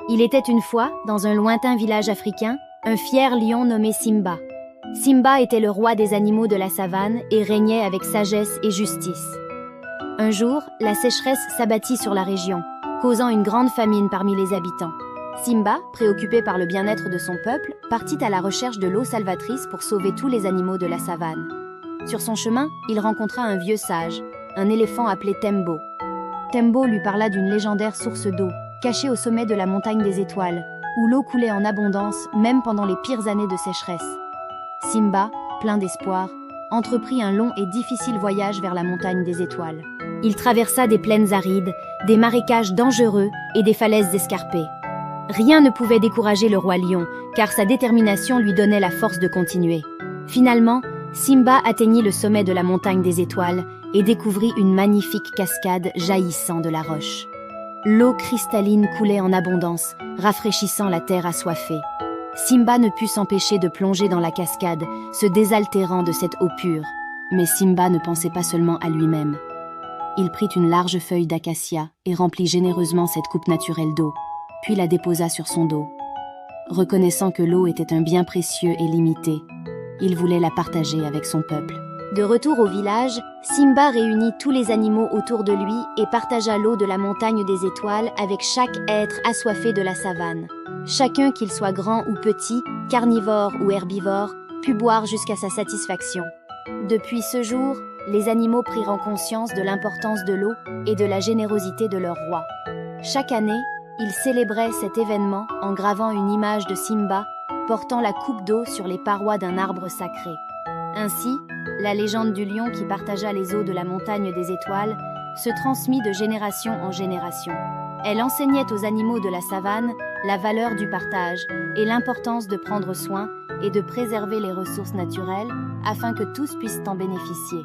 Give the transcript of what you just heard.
Il était une fois, dans un lointain village africain, un fier lion nommé Simba. Simba était le roi des animaux de la savane et régnait avec sagesse et justice. Un jour, la sécheresse s'abattit sur la région, causant une grande famine parmi les habitants. Simba, préoccupé par le bien-être de son peuple, partit à la recherche de l'eau salvatrice pour sauver tous les animaux de la savane. Sur son chemin, il rencontra un vieux sage, un éléphant appelé Tembo. Tembo lui parla d'une légendaire source d'eau, cachée au sommet de la montagne des étoiles, où l'eau coulait en abondance même pendant les pires années de sécheresse. Simba, plein d'espoir, entreprit un long et difficile voyage vers la montagne des étoiles. Il traversa des plaines arides, des marécages dangereux et des falaises escarpées. Rien ne pouvait décourager le roi lion, car sa détermination lui donnait la force de continuer. Finalement, Simba atteignit le sommet de la montagne des étoiles et découvrit une magnifique cascade jaillissant de la roche. L'eau cristalline coulait en abondance, rafraîchissant la terre assoiffée. Simba ne put s'empêcher de plonger dans la cascade, se désaltérant de cette eau pure. Mais Simba ne pensait pas seulement à lui-même. Il prit une large feuille d'acacia et remplit généreusement cette coupe naturelle d'eau, puis la déposa sur son dos. Reconnaissant que l'eau était un bien précieux et limité, il voulait la partager avec son peuple. De retour au village, Simba réunit tous les animaux autour de lui et partagea l'eau de la montagne des étoiles avec chaque être assoiffé de la savane. Chacun, qu'il soit grand ou petit, carnivore ou herbivore, put boire jusqu'à sa satisfaction. Depuis ce jour, les animaux prirent conscience de l'importance de l'eau et de la générosité de leur roi. Chaque année, ils célébraient cet événement en gravant une image de Simba portant la coupe d'eau sur les parois d'un arbre sacré. Ainsi, la légende du lion qui partagea les eaux de la montagne des étoiles se transmit de génération en génération. Elle enseignait aux animaux de la savane la valeur du partage et l'importance de prendre soin et de préserver les ressources naturelles afin que tous puissent en bénéficier.